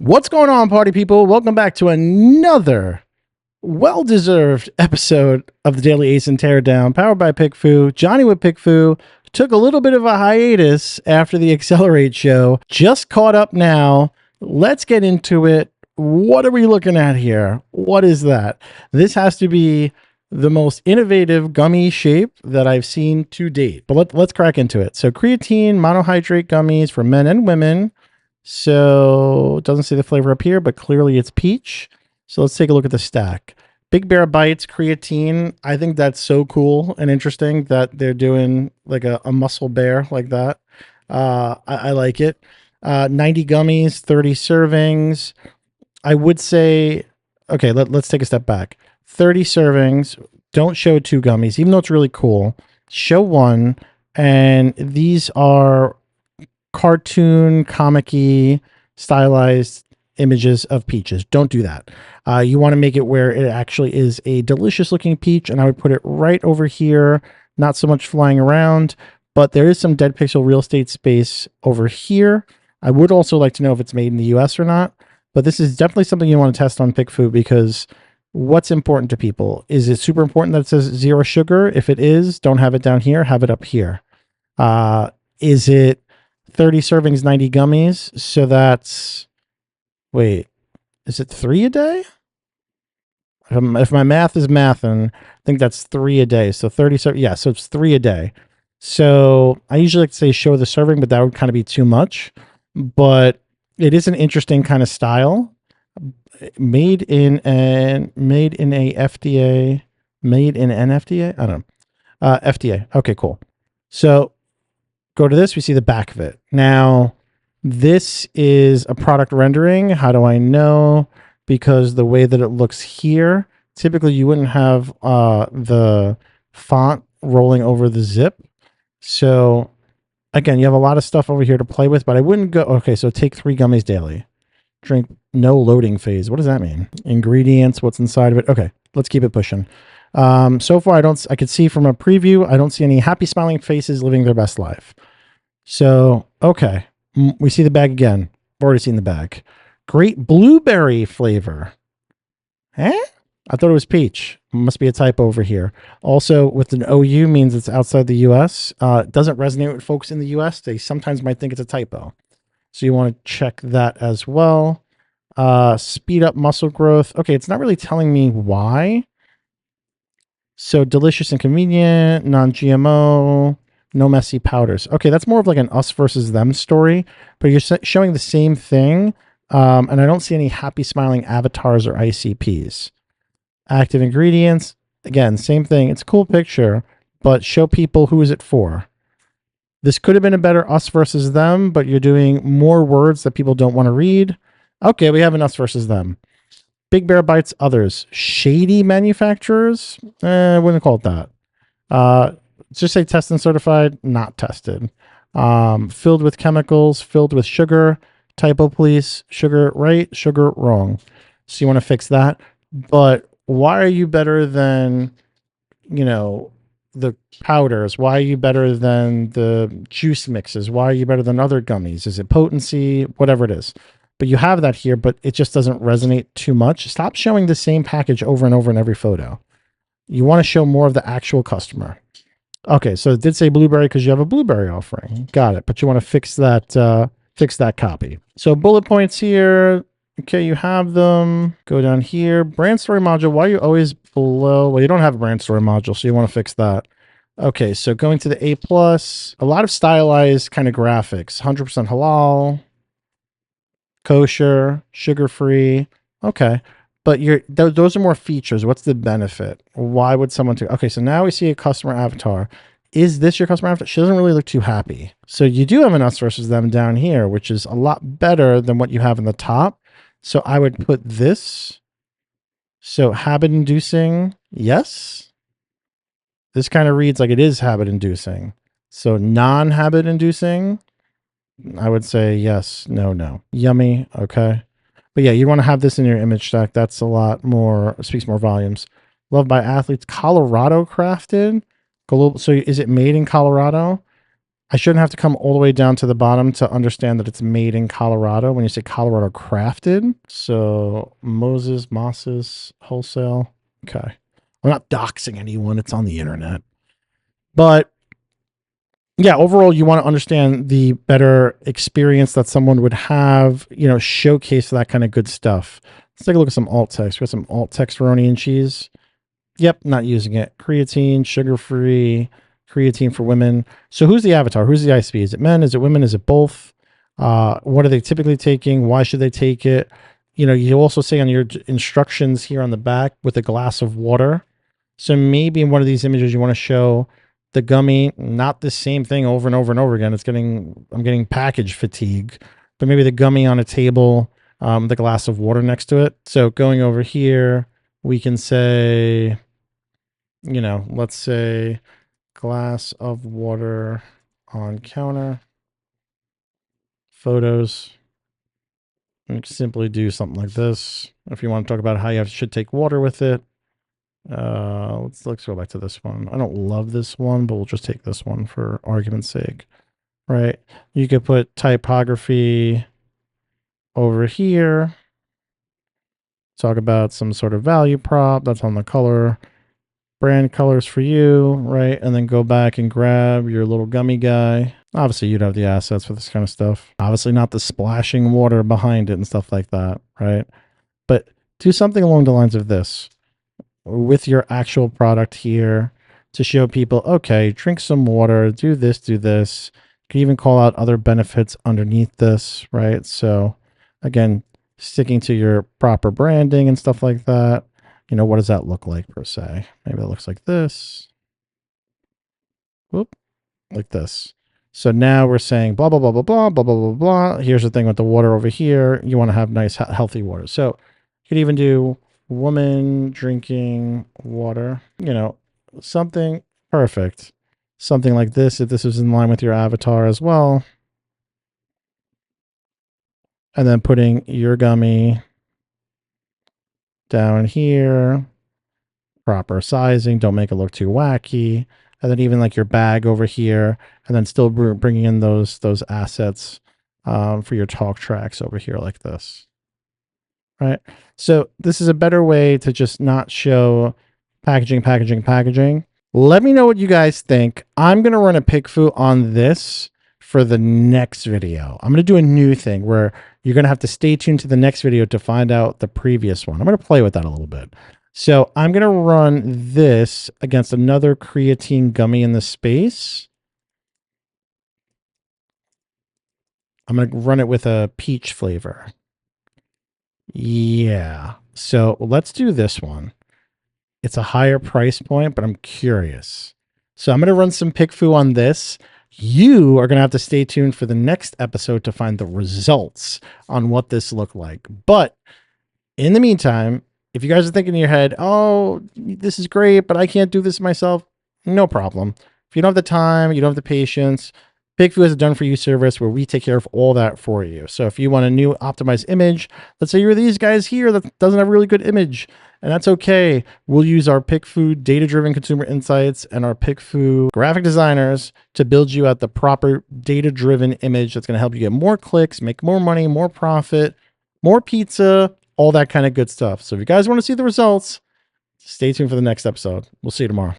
What's going on, party people? Welcome back to another well-deserved episode of the Daily ASIN Teardown, powered by PickFu. Johnny with PickFu took a little bit of a hiatus after the Accelerate show. Just caught up now. Let's get into it. What are we looking at here? What is that? This has to be the most innovative gummy shape that I've seen to date. But let's crack into it. So creatine monohydrate gummies for men and women. So it doesn't say the flavor up here, but clearly it's peach. So let's take a look at the stack. Big Bear Bites creatine. I think that's so cool and interesting that they're doing like a muscle bear like that. I like it. 90 gummies, 30 servings. I would say, okay, let's take a step back. 30 servings. Don't show 2 gummies, even though it's really cool. Show 1. And these are cartoon, comic-y, stylized images of peaches. Don't do that. You want to make it where it actually is a delicious looking peach, and I would put it right over here. Not so much flying around, but there is some dead pixel real estate space over here. I would also like to know if it's made in the US or not, but this is definitely something you want to test on PickFu, because what's important to people? Is it super important that it says 0 sugar? If it is, don't have it down here, have it up here. Is it 30 servings, 90 gummies? So that's, wait, is it 3 a day? If my math is mathin', I think that's 3 a day. So 30, yeah, so it's 3 a day. So I usually like to say show the serving, but that would kind of be too much. But it is an interesting kind of style. Made in an FDA, made in an FDA? I don't know. FDA. Okay, cool. So go to this, we see the back of it. Now, this is a product rendering. How do I know? Because the way that it looks here, typically you wouldn't have the font rolling over the zip. So again, you have a lot of stuff over here to play with, but I wouldn't go, okay, so take 3 gummies daily. Drink no loading phase. What does that mean? Ingredients, what's inside of it? Okay, let's keep it pushing. So far, I could see from a preview, I don't see any happy smiling faces living their best life. So, okay, we see the bag again. I've already seen the bag. Great blueberry flavor. Eh? I thought it was peach. Must be a typo over here. Also, with an OU means it's outside the US. It doesn't resonate with folks in the US. They sometimes might think it's a typo. So you want to check that as well. Speed up muscle growth. Okay, it's not really telling me why. So delicious and convenient, non-GMO, no messy powders. Okay, that's more of like an us versus them story, but you're showing the same thing. And I don't see any happy smiling avatars or ICPs. Active ingredients. Again, same thing. It's a cool picture, but show people who is it for. This could have been a better us versus them, but you're doing more words that people don't want to read. Okay, we have an us versus them. Big Bear Bites, others. Shady manufacturers? I wouldn't call it that. Just say test and certified, not tested. Filled with chemicals, filled with sugar. Typo police, sugar right, sugar wrong. So you want to fix that. But why are you better than, the powders? Why are you better than the juice mixes? Why are you better than other gummies? Is it potency? Whatever it is. But you have that here, but it just doesn't resonate too much. Stop showing the same package over and over in every photo. You want to show more of the actual customer. Okay, so it did say blueberry because you have a blueberry offering. Got it. But you want to fix that copy. So bullet points here. Okay, you have them. Go down here. Brand story module. Why are you always below? Well, you don't have a brand story module, so you want to fix that. Okay, so going to the A+, a lot of stylized kind of graphics. 100% halal, kosher, sugar-free. Okay, but those are more features. What's the benefit? Why would someone do? Okay, so now we see a customer avatar. Is this your customer avatar? She doesn't really look too happy. So you do have an us versus them down here, which is a lot better than what you have in the top. So I would put this. So habit inducing, yes. This kind of reads like it is habit inducing. So non-habit inducing, I would say yes, no. Yummy, okay. But yeah, you want to have this in your image stack. That's a lot more, speaks more volumes. Loved by athletes, Colorado crafted. Global. So is it made in Colorado? I shouldn't have to come all the way down to the bottom to understand that it's made in Colorado when you say Colorado crafted. So Mosses wholesale. Okay. I'm not doxing anyone. It's on the internet. But yeah, overall, you want to understand the better experience that someone would have, showcase that kind of good stuff. Let's take a look at some alt text. We have some alt text roni and cheese. Yep, not using it. Creatine, sugar-free, creatine for women. So who's the avatar? Who's the ICP? Is it men? Is it women? Is it both? What are they typically taking? Why should they take it? You also say on your instructions here on the back with a glass of water. So maybe in one of these images you want to show the gummy, not the same thing over and over and over again. I'm getting package fatigue, but maybe the gummy on a table, the glass of water next to it. So going over here, we can say, let's say glass of water on counter, photos. And simply do something like this. If you want to talk about how you should take water with it. Let's go back to this one. I don't love this one, but we'll just take this one for argument's sake, right? You could put typography over here. Talk about some sort of value prop that's on the color. Brand colors for you, right? And then go back and grab your little gummy guy. Obviously, you'd have the assets for this kind of stuff. Obviously, not the splashing water behind it and stuff like that, right? But do something along the lines of this with your actual product here to show people, okay, drink some water, do this, do this. You can even call out other benefits underneath this, right? So again, sticking to your proper branding and stuff like that. What does that look like per se? Maybe it looks like this. Whoop, like this. So now we're saying blah, blah, blah, blah, blah, blah, blah, blah, blah. Here's the thing with the water over here. You want to have nice, healthy water. So you could even do woman drinking water, something perfect. Something like this, if this is in line with your avatar as well. And then putting your gummy down here, proper sizing, don't make it look too wacky. And then even like your bag over here, and then still bringing in those assets for your talk tracks over here like this. Right. So this is a better way to just not show packaging. Let me know what you guys think. I'm going to run a PickFu on this for the next video. I'm going to do a new thing where you're going to have to stay tuned to the next video to find out the previous one. I'm going to play with that a little bit. So I'm going to run this against another creatine gummy in the space. I'm going to run it with a peach flavor. Yeah. So let's do this one. It's a higher price point, but I'm curious. So I'm going to run some PickFu on this. You are going to have to stay tuned for the next episode to find the results on what this looked like. But in the meantime, if you guys are thinking in your head, oh, this is great, but I can't do this myself, no problem. If you don't have the time, you don't have the patience, PickFu has a done for you service where we take care of all that for you. So if you want a new optimized image, let's say you're these guys here that doesn't have a really good image, and that's okay. We'll use our PickFu data-driven consumer insights and our PickFu graphic designers to build you out the proper data-driven image that's going to help you get more clicks, make more money, more profit, more pizza, all that kind of good stuff. So if you guys want to see the results, stay tuned for the next episode. We'll see you tomorrow.